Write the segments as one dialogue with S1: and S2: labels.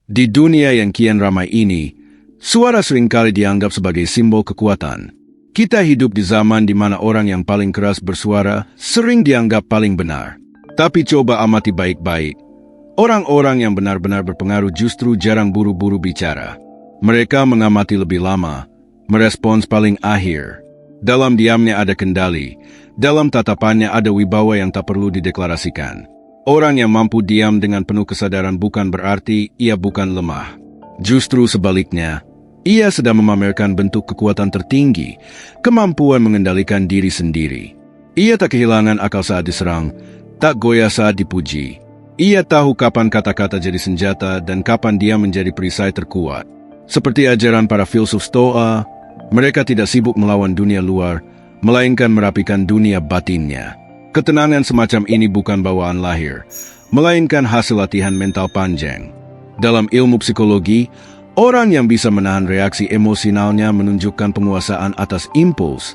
S1: Di dunia yang kian ramai ini, suara seringkali dianggap sebagai simbol kekuatan. Kita hidup di zaman di mana orang yang paling keras bersuara sering dianggap paling benar. Tapi coba amati baik-baik. Orang-orang yang benar-benar berpengaruh justru jarang buru-buru bicara. Mereka mengamati lebih lama, merespons paling akhir. Dalam diamnya ada kendali, dalam tatapannya ada wibawa yang tak perlu dideklarasikan. Orang yang mampu diam dengan penuh kesadaran bukan berarti ia bukan lemah. Justru sebaliknya, ia sedang memamerkan bentuk kekuatan tertinggi, kemampuan mengendalikan diri sendiri. Ia tak kehilangan akal saat diserang, tak goyah saat dipuji. Ia tahu kapan kata-kata jadi senjata dan kapan dia menjadi perisai terkuat. Seperti ajaran para filsuf Stoa, mereka tidak sibuk melawan dunia luar, melainkan merapikan dunia batinnya. Ketenangan semacam ini bukan bawaan lahir, melainkan hasil latihan mental panjang. Dalam ilmu psikologi, orang yang bisa menahan reaksi emosionalnya menunjukkan penguasaan atas impuls,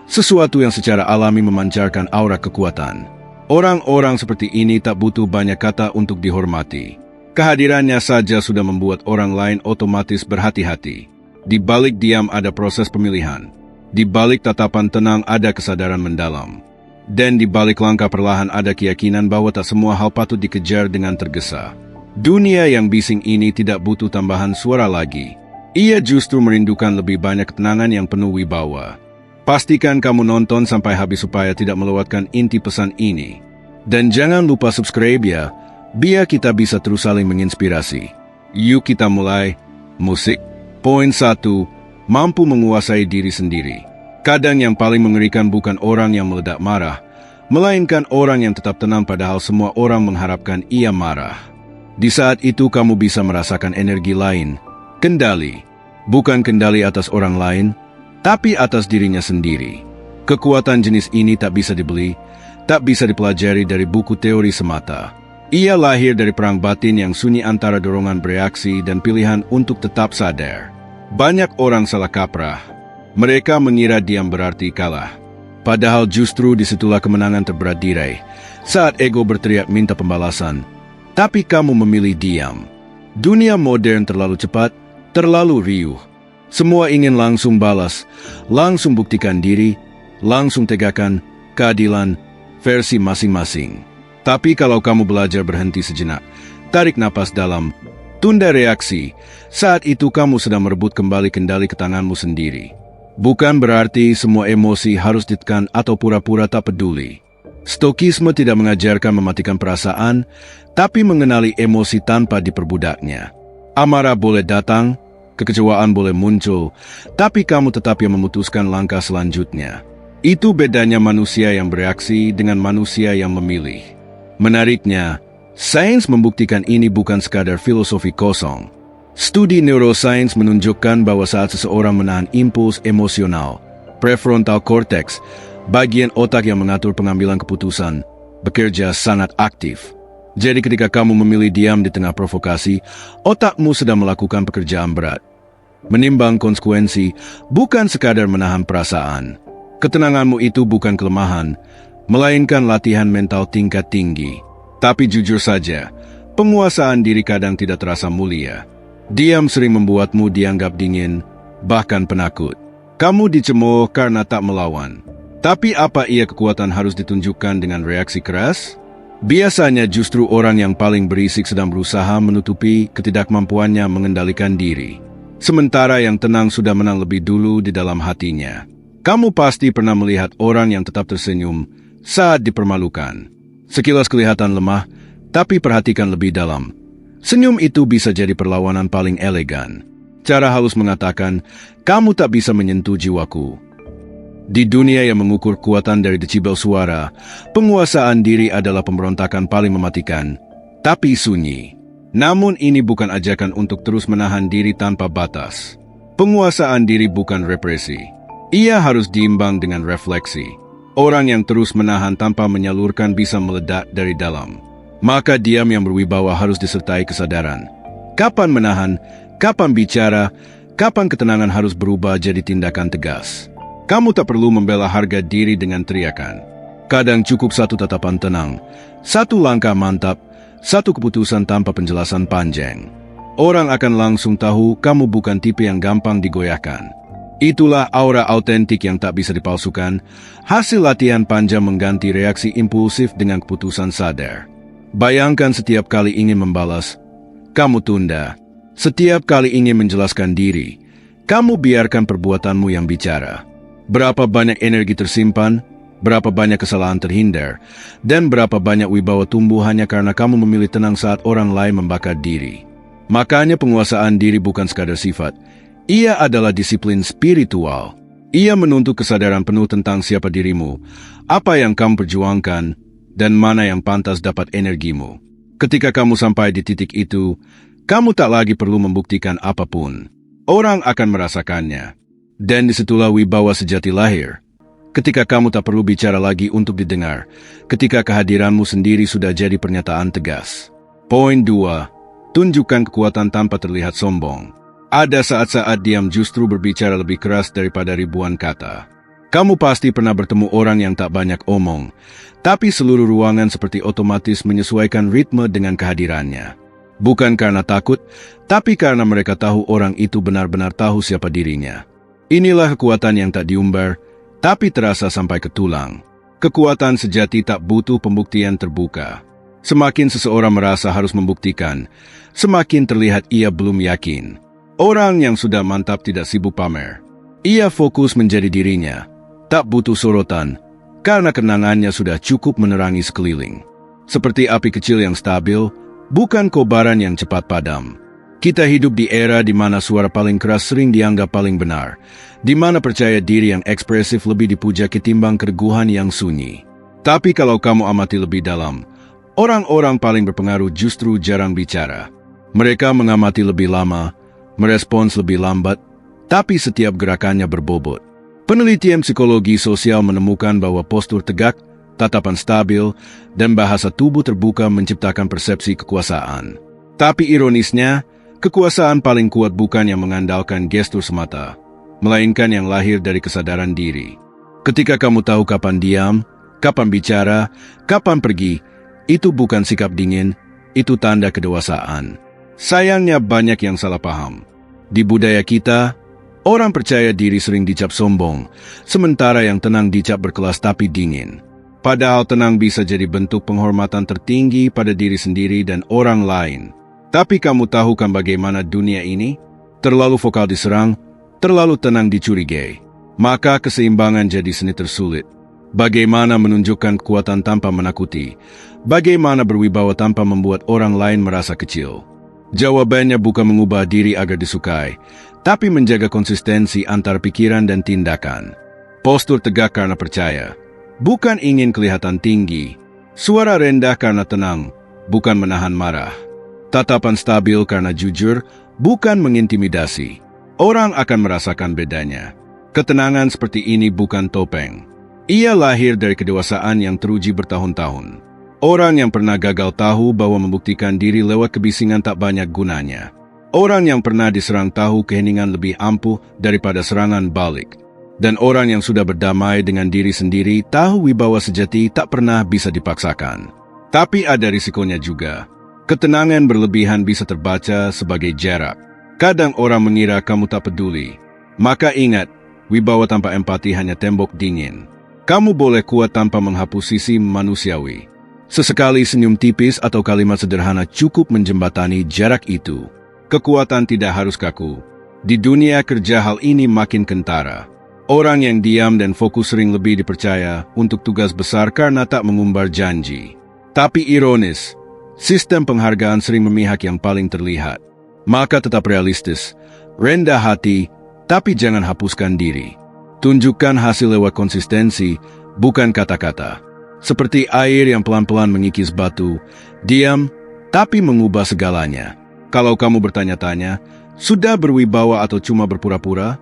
S1: sesuatu yang secara alami memancarkan aura kekuatan. Orang-orang seperti ini tak butuh banyak kata untuk dihormati. Kehadirannya saja sudah membuat orang lain otomatis berhati-hati. Di balik diam ada proses pemilihan. Di balik tatapan tenang ada kesadaran mendalam. Dan di balik langkah perlahan ada keyakinan bahwa tak semua hal patut dikejar dengan tergesa. Dunia yang bising ini tidak butuh tambahan suara lagi. Ia justru merindukan lebih banyak ketenangan yang penuh wibawa. Pastikan kamu nonton sampai habis supaya tidak melewatkan inti pesan ini. Dan jangan lupa subscribe ya, biar kita bisa terus saling menginspirasi. Yuk kita mulai. Musik. Poin 1. Mampu menguasai diri sendiri. Kadang yang paling mengerikan bukan orang yang meledak marah, melainkan orang yang tetap tenang padahal semua orang mengharapkan ia marah. Di saat itu kamu bisa merasakan energi lain, kendali. Bukan kendali atas orang lain, tapi atas dirinya sendiri. Kekuatan jenis ini tak bisa dibeli, tak bisa dipelajari dari buku teori semata. Ia lahir dari perang batin yang sunyi antara dorongan bereaksi dan pilihan untuk tetap sadar. Banyak orang salah kaprah. Mereka mengira diam berarti kalah. Padahal justru disitulah kemenangan terberat diraih. Saat ego berteriak minta pembalasan, tapi kamu memilih diam. Dunia modern terlalu cepat, terlalu riuh. Semua ingin langsung balas, langsung buktikan diri, langsung tegakkan keadilan versi masing-masing. Tapi kalau kamu belajar berhenti sejenak, tarik napas dalam, tunda reaksi, saat itu kamu sedang merebut kembali kendali ke tanganmu sendiri. Bukan berarti semua emosi harus ditekan atau pura-pura tak peduli. Stokisme tidak mengajarkan mematikan perasaan, tapi mengenali emosi tanpa diperbudaknya. Amarah boleh datang, kekecewaan boleh muncul, tapi kamu tetap yang memutuskan langkah selanjutnya. Itu bedanya manusia yang bereaksi dengan manusia yang memilih. Menariknya, sains membuktikan ini bukan sekadar filosofi kosong. Studi neuroscience menunjukkan bahwa saat seseorang menahan impuls emosional, prefrontal cortex, bagian otak yang mengatur pengambilan keputusan, bekerja sangat aktif. Jadi ketika kamu memilih diam di tengah provokasi, otakmu sedang melakukan pekerjaan berat. Menimbang konsekuensi, bukan sekadar menahan perasaan. Ketenanganmu itu bukan kelemahan, melainkan latihan mental tingkat tinggi. Tapi jujur saja, penguasaan diri kadang tidak terasa mulia. Diam sering membuatmu dianggap dingin, bahkan penakut. Kamu dicemooh karena tak melawan. Tapi apa ia kekuatan harus ditunjukkan dengan reaksi keras? Biasanya justru orang yang paling berisik sedang berusaha menutupi ketidakmampuannya mengendalikan diri. Sementara yang tenang sudah menang lebih dulu di dalam hatinya. Kamu pasti pernah melihat orang yang tetap tersenyum saat dipermalukan. Sekilas kelihatan lemah, tapi perhatikan lebih dalam. Senyum itu bisa jadi perlawanan paling elegan. Cara halus mengatakan, kamu tak bisa menyentuh jiwaku. Di dunia yang mengukur kekuatan dari desibel suara, penguasaan diri adalah pemberontakan paling mematikan, tapi sunyi. Namun ini bukan ajakan untuk terus menahan diri tanpa batas. Penguasaan diri bukan represi. Ia harus diimbang dengan refleksi. Orang yang terus menahan tanpa menyalurkan bisa meledak dari dalam. Maka diam yang berwibawa harus disertai kesadaran. Kapan menahan, kapan bicara, kapan ketenangan harus berubah jadi tindakan tegas. Kamu tak perlu membela harga diri dengan teriakan. Kadang cukup satu tatapan tenang, satu langkah mantap, satu keputusan tanpa penjelasan panjang. Orang akan langsung tahu kamu bukan tipe yang gampang digoyahkan. Itulah aura autentik yang tak bisa dipalsukan, hasil latihan panjang mengganti reaksi impulsif dengan keputusan sadar. Bayangkan setiap kali ingin membalas, kamu tunda. Setiap kali ingin menjelaskan diri, kamu biarkan perbuatanmu yang bicara. Berapa banyak energi tersimpan, berapa banyak kesalahan terhindar, dan berapa banyak wibawa tumbuh hanya karena kamu memilih tenang saat orang lain membakar diri. Makanya penguasaan diri bukan sekadar sifat, ia adalah disiplin spiritual. Ia menuntut kesadaran penuh tentang siapa dirimu, apa yang kamu perjuangkan, dan mana yang pantas dapat energimu. Ketika kamu sampai di titik itu, kamu tak lagi perlu membuktikan apapun. Orang akan merasakannya. Dan disitulah wibawa sejati lahir. Ketika kamu tak perlu bicara lagi untuk didengar, ketika kehadiranmu sendiri sudah jadi pernyataan tegas. Poin 2. Tunjukkan kekuatan tanpa terlihat sombong. Ada saat-saat diam justru berbicara lebih keras daripada ribuan kata. Kamu pasti pernah bertemu orang yang tak banyak omong, tapi seluruh ruangan seperti otomatis menyesuaikan ritme dengan kehadirannya. Bukan karena takut, tapi karena mereka tahu orang itu benar-benar tahu siapa dirinya. Inilah kekuatan yang tak diumbar, tapi terasa sampai ke tulang. Kekuatan sejati tak butuh pembuktian terbuka. Semakin seseorang merasa harus membuktikan, semakin terlihat ia belum yakin. Orang yang sudah mantap tidak sibuk pamer. Ia fokus menjadi dirinya, tak butuh sorotan, karena kenangannya sudah cukup menerangi sekeliling. Seperti api kecil yang stabil, bukan kobaran yang cepat padam. Kita hidup di era di mana suara paling keras sering dianggap paling benar, di mana percaya diri yang ekspresif lebih dipuja ketimbang keteguhan yang sunyi. Tapi kalau kamu amati lebih dalam, orang-orang paling berpengaruh justru jarang bicara. Mereka mengamati lebih lama, merespons lebih lambat, tapi setiap gerakannya berbobot. Penelitian psikologi sosial menemukan bahwa postur tegak, tatapan stabil, dan bahasa tubuh terbuka menciptakan persepsi kekuasaan. Tapi ironisnya, kekuasaan paling kuat bukan yang mengandalkan gestur semata, melainkan yang lahir dari kesadaran diri. Ketika kamu tahu kapan diam, kapan bicara, kapan pergi, itu bukan sikap dingin, itu tanda kedewasaan. Sayangnya banyak yang salah paham. Di budaya kita, orang percaya diri sering dicap sombong, sementara yang tenang dicap berkelas tapi dingin. Padahal tenang bisa jadi bentuk penghormatan tertinggi pada diri sendiri dan orang lain. Tapi kamu tahu kan bagaimana dunia ini? Terlalu vokal diserang, terlalu tenang dicurigai. Maka keseimbangan jadi seni tersulit. Bagaimana menunjukkan kekuatan tanpa menakuti? Bagaimana berwibawa tanpa membuat orang lain merasa kecil? Jawabannya bukan mengubah diri agar disukai, tapi menjaga konsistensi antara pikiran dan tindakan. Postur tegak karena percaya, bukan ingin kelihatan tinggi. Suara rendah karena tenang, bukan menahan marah. Tatapan stabil karena jujur, bukan mengintimidasi. Orang akan merasakan bedanya. Ketenangan seperti ini bukan topeng. Ia lahir dari kedewasaan yang teruji bertahun-tahun. Orang yang pernah gagal tahu bahwa membuktikan diri lewat kebisingan tak banyak gunanya. Orang yang pernah diserang tahu keheningan lebih ampuh daripada serangan balik. Dan orang yang sudah berdamai dengan diri sendiri tahu wibawa sejati tak pernah bisa dipaksakan. Tapi ada risikonya juga. Ketenangan berlebihan bisa terbaca sebagai jarak. Kadang orang mengira kamu tak peduli. Maka ingat, wibawa tanpa empati hanya tembok dingin. Kamu boleh kuat tanpa menghapus sisi manusiawi. Sesekali senyum tipis atau kalimat sederhana cukup menjembatani jarak itu. Kekuatan tidak harus kaku. Di dunia kerja hal ini makin kentara. Orang yang diam dan fokus sering lebih dipercaya untuk tugas besar karena tak mengumbar janji. Tapi ironis, sistem penghargaan sering memihak yang paling terlihat. Maka tetap realistis, rendah hati, tapi jangan hapuskan diri. Tunjukkan hasil lewat konsistensi, bukan kata-kata. Seperti air yang pelan-pelan mengikis batu, diam, tapi mengubah segalanya. Kalau kamu bertanya-tanya, sudah berwibawa atau cuma berpura-pura?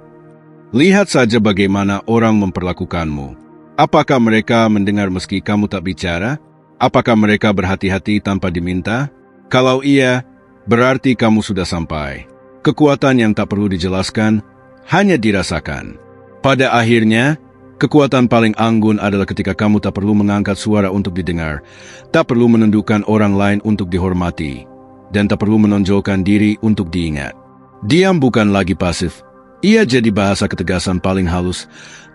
S1: Lihat saja bagaimana orang memperlakukanmu. Apakah mereka mendengar meski kamu tak bicara? Apakah mereka berhati-hati tanpa diminta? Kalau iya, berarti kamu sudah sampai. Kekuatan yang tak perlu dijelaskan, hanya dirasakan. Pada akhirnya, kekuatan paling anggun adalah ketika kamu tak perlu mengangkat suara untuk didengar, tak perlu menundukkan orang lain untuk dihormati. dan tak perlu menonjolkan diri untuk diingat. Diam bukan lagi pasif. Ia jadi bahasa ketegasan paling halus,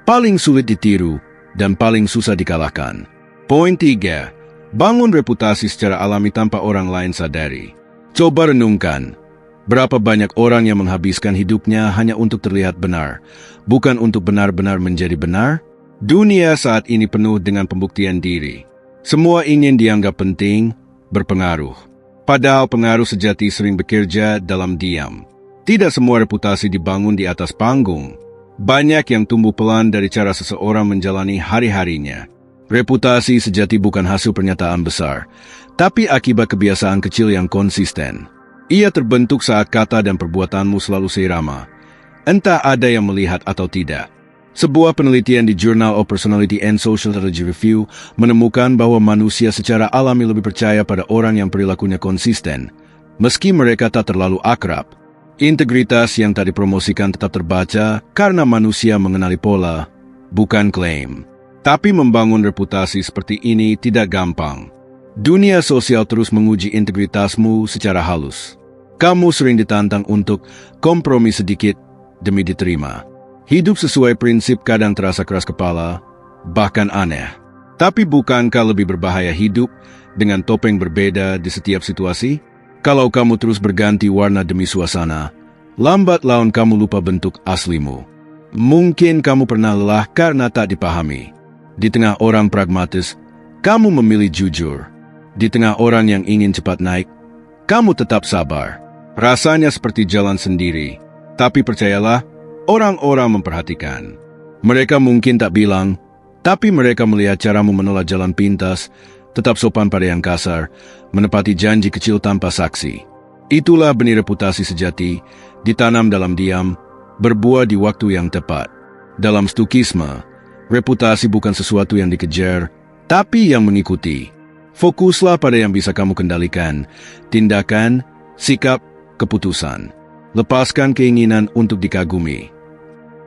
S1: paling sulit ditiru, dan paling susah dikalahkan. Poin 3. Bangun reputasi secara alami tanpa orang lain sadari. Coba renungkan. Berapa banyak orang yang menghabiskan hidupnya hanya untuk terlihat benar, bukan untuk benar-benar menjadi benar? Dunia saat ini penuh dengan pembuktian diri. Semua ingin dianggap penting, berpengaruh. Padahal pengaruh sejati sering bekerja dalam diam. Tidak semua reputasi dibangun di atas panggung. Banyak yang tumbuh pelan dari cara seseorang menjalani hari-harinya. Reputasi sejati bukan hasil pernyataan besar, tapi akibat kebiasaan kecil yang konsisten. Ia terbentuk saat kata dan perbuatanmu selalu seirama, entah ada yang melihat atau tidak. Sebuah penelitian di Journal of Personality and Social Strategy Review menemukan bahwa manusia secara alami lebih percaya pada orang yang perilakunya konsisten, meski mereka tak terlalu akrab. Integritas yang tak dipromosikan tetap terbaca karena manusia mengenali pola, bukan klaim. Tapi membangun reputasi seperti ini tidak gampang. Dunia sosial terus menguji integritasmu secara halus. Kamu sering ditantang untuk kompromi sedikit demi diterima. Hidup sesuai prinsip kadang terasa keras kepala, bahkan aneh. Tapi bukankah lebih berbahaya hidup dengan topeng berbeda di setiap situasi? Kalau kamu terus berganti warna demi suasana, lambat laun kamu lupa bentuk aslimu. Mungkin kamu pernah lelah karena tak dipahami. Di tengah orang pragmatis, kamu memilih jujur. Di tengah orang yang ingin cepat naik, kamu tetap sabar. Rasanya seperti jalan sendiri, tapi percayalah, orang-orang memperhatikan. Mereka mungkin tak bilang, tapi mereka melihat caramu menolak jalan pintas, tetap sopan pada yang kasar, menepati janji kecil tanpa saksi. Itulah benih reputasi sejati, ditanam dalam diam, berbuah di waktu yang tepat. Dalam Stoikisme, reputasi bukan sesuatu yang dikejar, tapi yang mengikuti. Fokuslah pada yang bisa kamu kendalikan, tindakan, sikap, keputusan. Lepaskan keinginan untuk dikagumi.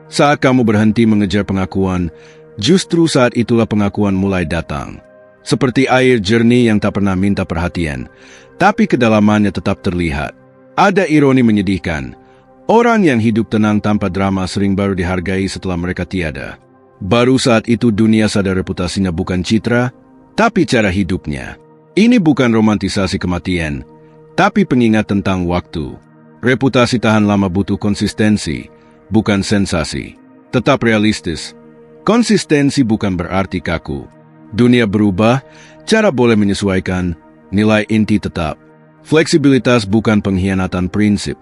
S1: Saat kamu berhenti mengejar pengakuan, justru saat itulah pengakuan mulai datang. Seperti air jernih yang tak pernah minta perhatian, tapi kedalamannya tetap terlihat. Ada ironi menyedihkan. Orang yang hidup tenang tanpa drama sering baru dihargai setelah mereka tiada. Baru saat itu dunia sadar reputasinya bukan citra, tapi cara hidupnya. Ini bukan romantisasi kematian, tapi pengingat tentang waktu. Reputasi tahan lama butuh konsistensi, bukan sensasi. Tetap realistis. Konsistensi bukan berarti kaku. Dunia berubah, cara boleh menyesuaikan, nilai inti tetap. Fleksibilitas bukan pengkhianatan prinsip,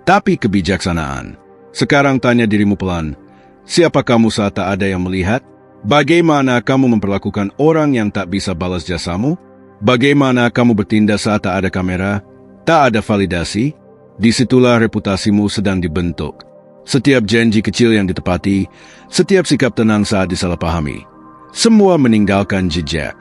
S1: tapi kebijaksanaan. Sekarang tanya dirimu pelan, siapa kamu saat tak ada yang melihat? Bagaimana kamu memperlakukan orang yang tak bisa balas jasamu? Bagaimana kamu bertindak saat tak ada kamera? Tak ada validasi, disitulah reputasimu sedang dibentuk. Setiap janji kecil yang ditepati, setiap sikap tenang saat disalahpahami, semua meninggalkan jejak.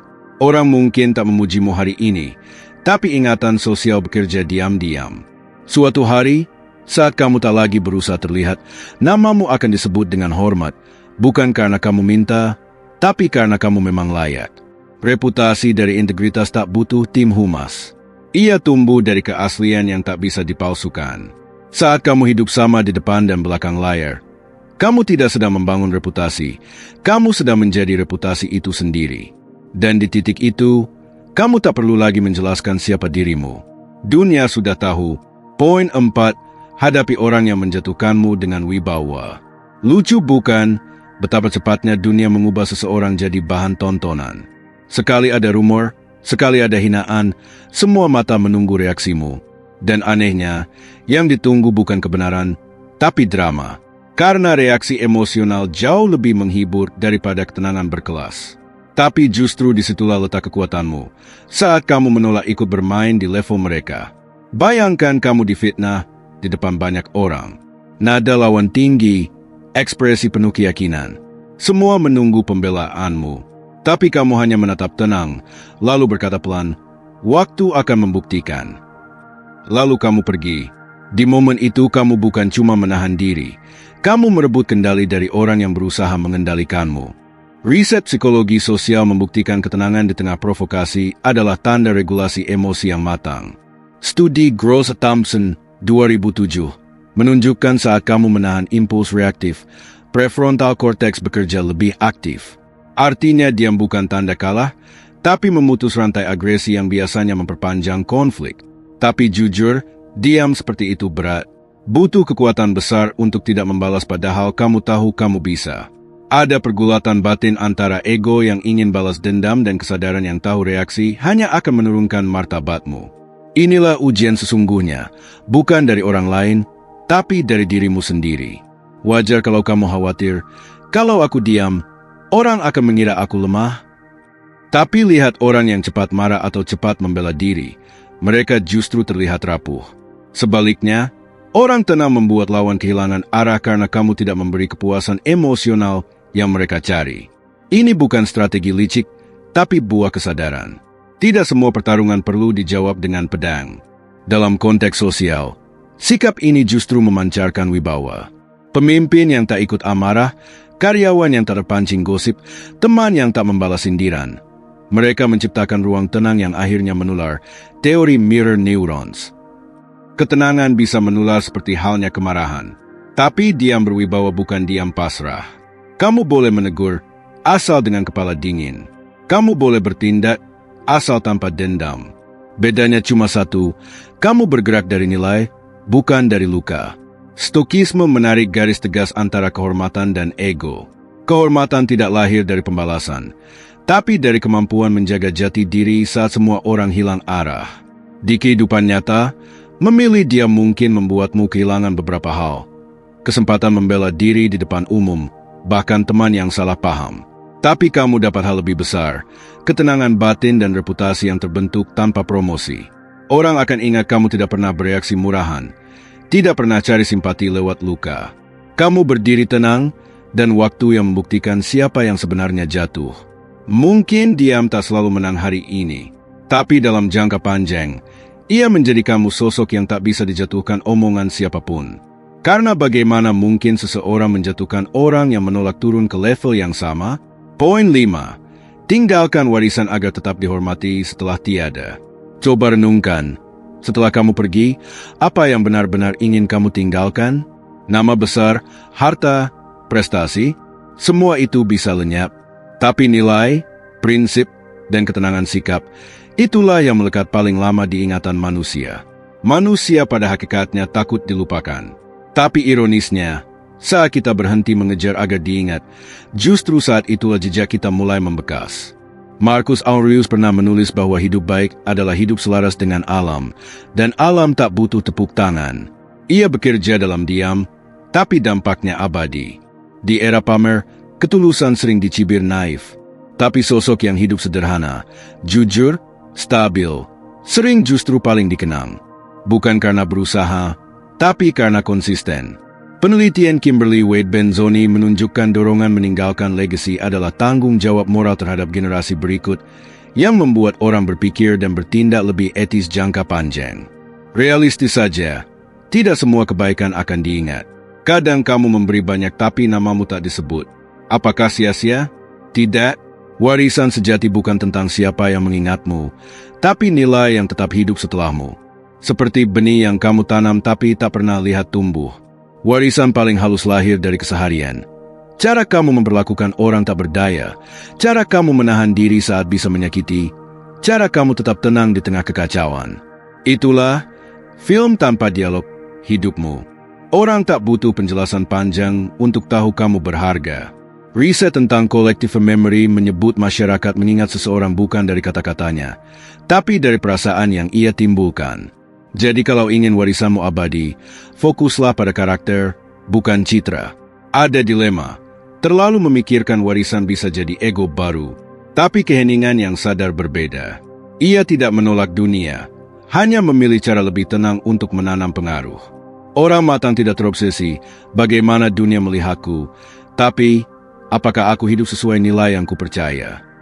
S1: Orang mungkin tak memujimu hari ini, tapi ingatan sosial bekerja diam-diam. Suatu hari, saat kamu tak lagi berusaha terlihat, namamu akan disebut dengan hormat, bukan karena kamu minta, tapi karena kamu memang layak. Reputasi dari integritas tak butuh tim humas. Ia tumbuh dari keaslian yang tak bisa dipalsukan. Saat kamu hidup sama di depan dan belakang layar, kamu tidak sedang membangun reputasi, kamu sedang menjadi reputasi itu sendiri. Dan di titik itu, kamu tak perlu lagi menjelaskan siapa dirimu. Dunia sudah tahu. Poin 4, hadapi orang yang menjatuhkanmu dengan wibawa. Lucu bukan betapa cepatnya dunia mengubah seseorang jadi bahan tontonan. Sekali ada rumor, sekali ada hinaan, semua mata menunggu reaksimu. Dan anehnya, yang ditunggu bukan kebenaran, tapi drama. Karena reaksi emosional jauh lebih menghibur daripada ketenangan berkelas. Tapi justru disitulah letak kekuatanmu, saat kamu menolak ikut bermain di level mereka. Bayangkan kamu difitnah di depan banyak orang. Nada lawan tinggi, ekspresi penuh keyakinan. Semua menunggu pembelaanmu. Tapi kamu hanya menatap tenang, lalu berkata pelan, waktu akan membuktikan. Lalu kamu pergi. Di momen itu kamu bukan cuma menahan diri, kamu merebut kendali dari orang yang berusaha mengendalikanmu. Riset psikologi sosial membuktikan ketenangan di tengah provokasi adalah tanda regulasi emosi yang matang. Studi Gross-Thompson 2007 menunjukkan saat kamu menahan impuls reaktif, prefrontal cortex bekerja lebih aktif. Artinya diam bukan tanda kalah, tapi memutus rantai agresi yang biasanya memperpanjang konflik. Tapi jujur, diam seperti itu berat. Butuh kekuatan besar untuk tidak membalas padahal kamu tahu kamu bisa. Ada pergulatan batin antara ego yang ingin balas dendam dan kesadaran yang tahu reaksi hanya akan menurunkan martabatmu. Inilah ujian sesungguhnya, bukan dari orang lain, tapi dari dirimu sendiri. Wajar kalau kamu khawatir, kalau aku diam, orang akan mengira aku lemah. Tapi lihat orang yang cepat marah atau cepat membela diri, mereka justru terlihat rapuh. Sebaliknya, orang tenang membuat lawan kehilangan arah karena kamu tidak memberi kepuasan emosional yang mereka cari. Ini bukan strategi licik, tapi buah kesadaran. Tidak semua pertarungan perlu dijawab dengan pedang. Dalam konteks sosial, sikap ini justru memancarkan wibawa. Pemimpin yang tak ikut amarah, karyawan yang tak terpancing gosip, teman yang tak membalas sindiran. Mereka menciptakan ruang tenang yang akhirnya menular, teori mirror neurons. Ketenangan bisa menular seperti halnya kemarahan. Tapi diam berwibawa bukan diam pasrah. Kamu boleh menegur, asal dengan kepala dingin. Kamu boleh bertindak, asal tanpa dendam. Bedanya cuma satu, kamu bergerak dari nilai, bukan dari luka. Stokisme menarik garis tegas antara kehormatan dan ego. Kehormatan tidak lahir dari pembalasan, tapi dari kemampuan menjaga jati diri saat semua orang hilang arah. Di kehidupan nyata, memilih diam mungkin membuatmu kehilangan beberapa hal. Kesempatan membela diri di depan umum, bahkan teman yang salah paham. Tapi kamu dapat hal lebih besar, ketenangan batin dan reputasi yang terbentuk tanpa promosi. Orang akan ingat kamu tidak pernah bereaksi murahan, tidak pernah cari simpati lewat luka. Kamu berdiri tenang, dan waktu yang membuktikan siapa yang sebenarnya jatuh. Mungkin diam tak selalu menang hari ini, tapi dalam jangka panjang, ia menjadi kamu sosok yang tak bisa dijatuhkan omongan siapapun. Karena bagaimana mungkin seseorang menjatuhkan orang yang menolak turun ke level yang sama? Poin 5. Tinggalkan warisan agar tetap dihormati setelah tiada. Coba renungkan, setelah kamu pergi, apa yang benar-benar ingin kamu tinggalkan? Nama besar, harta, prestasi, semua itu bisa lenyap. Tapi nilai, prinsip, dan ketenangan sikap, itulah yang melekat paling lama di ingatan manusia. Manusia pada hakikatnya takut dilupakan. Tapi ironisnya, saat kita berhenti mengejar agar diingat, justru saat itulah jejak kita mulai membekas. Marcus Aurelius pernah menulis bahwa hidup baik adalah hidup selaras dengan alam, dan alam tak butuh tepuk tangan. Ia bekerja dalam diam, tapi dampaknya abadi. Di era pamer, ketulusan sering dicibir naif. Tapi sosok yang hidup sederhana, jujur, stabil, sering justru paling dikenang. Bukan karena berusaha, tapi karena konsisten. Penelitian Kimberly Wade Benzoni menunjukkan dorongan meninggalkan legasi adalah tanggung jawab moral terhadap generasi berikut yang membuat orang berpikir dan bertindak lebih etis jangka panjang. Realistis saja, tidak semua kebaikan akan diingat. Kadang kamu memberi banyak tapi namamu tak disebut. Apakah sia-sia? Tidak. Warisan sejati bukan tentang siapa yang mengingatmu, tapi nilai yang tetap hidup setelahmu. Seperti benih yang kamu tanam tapi tak pernah lihat tumbuh. Warisan paling halus lahir dari keseharian. Cara kamu memperlakukan orang tak berdaya, cara kamu menahan diri saat bisa menyakiti, cara kamu tetap tenang di tengah kekacauan. Itulah film tanpa dialog hidupmu. Orang tak butuh penjelasan panjang untuk tahu kamu berharga. Riset tentang collective memory menyebut masyarakat mengingat seseorang bukan dari kata-katanya, tapi dari perasaan yang ia timbulkan. Jadi kalau ingin warisanmu abadi, fokuslah pada karakter, bukan citra. Ada dilema. Terlalu memikirkan warisan bisa jadi ego baru, tapi keheningan yang sadar berbeda. Ia tidak menolak dunia, hanya memilih cara lebih tenang untuk menanam pengaruh. Orang matang tidak terobsesi bagaimana dunia melihatku, tapi apakah aku hidup sesuai nilai yang kupercaya?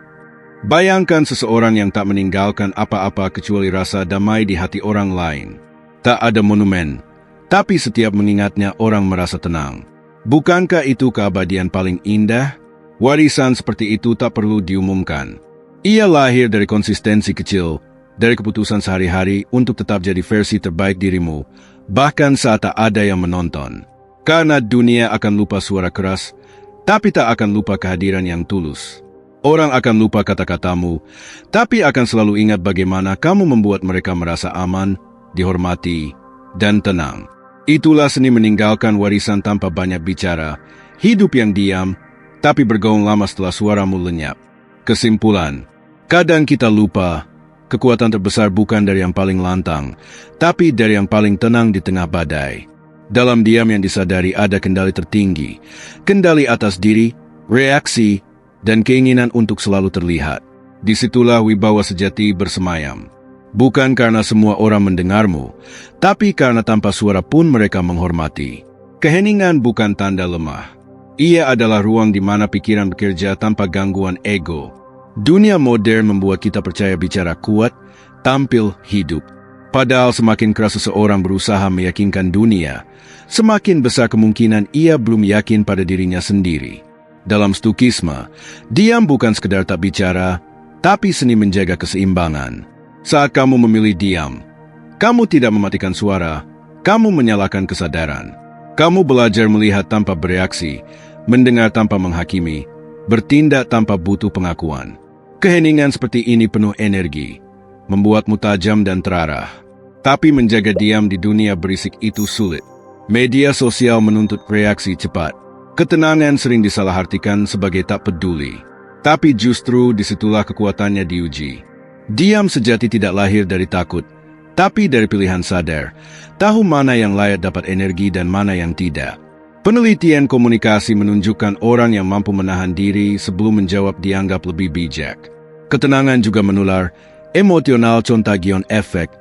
S1: Bayangkan seseorang yang tak meninggalkan apa-apa kecuali rasa damai di hati orang lain. Tak ada monumen, tapi setiap mengingatnya orang merasa tenang. Bukankah itu keabadian paling indah? Warisan seperti itu tak perlu diumumkan. Ia lahir dari konsistensi kecil, dari keputusan sehari-hari untuk tetap jadi versi terbaik dirimu, bahkan saat tak ada yang menonton. Karena dunia akan lupa suara keras, tapi tak akan lupa kehadiran yang tulus. Orang akan lupa kata-katamu, tapi akan selalu ingat bagaimana kamu membuat mereka merasa aman, dihormati, dan tenang. Itulah seni meninggalkan warisan tanpa banyak bicara, hidup yang diam, tapi bergaung lama setelah suaramu lenyap. Kesimpulan, kadang kita lupa, kekuatan terbesar bukan dari yang paling lantang, tapi dari yang paling tenang di tengah badai. Dalam diam yang disadari ada kendali tertinggi, kendali atas diri, reaksi, dan keinginan untuk selalu terlihat. Disitulah wibawa sejati bersemayam. Bukan karena semua orang mendengarmu, tapi karena tanpa suara pun mereka menghormati. Keheningan bukan tanda lemah. Ia adalah ruang di mana pikiran bekerja tanpa gangguan ego. Dunia modern membuat kita percaya bicara kuat, tampil hidup. Padahal semakin keras seseorang berusaha meyakinkan dunia, semakin besar kemungkinan ia belum yakin pada dirinya sendiri. Dalam Stukisme, diam bukan sekedar tak bicara, tapi seni menjaga keseimbangan. Saat kamu memilih diam, kamu tidak mematikan suara, kamu menyalakan kesadaran. Kamu belajar melihat tanpa bereaksi, mendengar tanpa menghakimi, bertindak tanpa butuh pengakuan. Keheningan seperti ini penuh energi, membuatmu tajam dan terarah. Tapi menjaga diam di dunia berisik itu sulit. Media sosial menuntut reaksi cepat. Ketenangan sering disalahartikan sebagai tak peduli. Tapi justru disitulah kekuatannya diuji. Diam sejati tidak lahir dari takut, tapi dari pilihan sadar. Tahu mana yang layak dapat energi dan mana yang tidak. Penelitian komunikasi menunjukkan orang yang mampu menahan diri sebelum menjawab dianggap lebih bijak. Ketenangan juga menular, emosional contagion efek.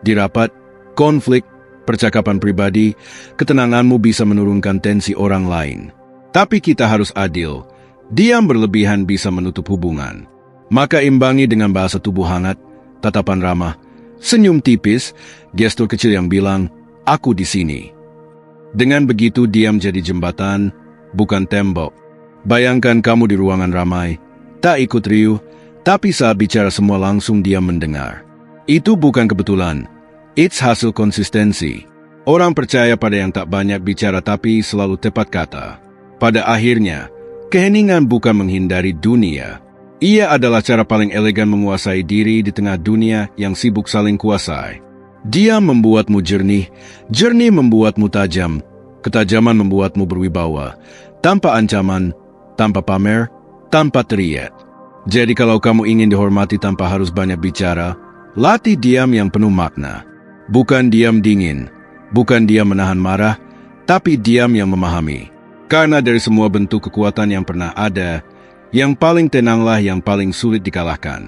S1: Di rapat, konflik, percakapan pribadi, ketenanganmu bisa menurunkan tensi orang lain. Tapi kita harus adil. Diam berlebihan bisa menutup hubungan. Maka imbangi dengan bahasa tubuh hangat, tatapan ramah, senyum tipis, gestur kecil yang bilang, "Aku di sini." Dengan begitu diam jadi jembatan, bukan tembok. Bayangkan kamu di ruangan ramai, tak ikut riuh, tapi saat bicara semua langsung diam mendengar. Itu bukan kebetulan. It's hasil konsistensi. Orang percaya pada yang tak banyak bicara tapi selalu tepat kata. Pada akhirnya, keheningan bukan menghindari dunia. Ia adalah cara paling elegan menguasai diri di tengah dunia yang sibuk saling kuasai. Dia membuatmu jernih, jernih membuatmu tajam, ketajaman membuatmu berwibawa, tanpa ancaman, tanpa pamer, tanpa teriak. Jadi kalau kamu ingin dihormati tanpa harus banyak bicara, latih diam yang penuh makna. Bukan diam dingin, bukan diam menahan marah, tapi diam yang memahami. Karena dari semua bentuk kekuatan yang pernah ada, yang paling tenanglah yang paling sulit dikalahkan.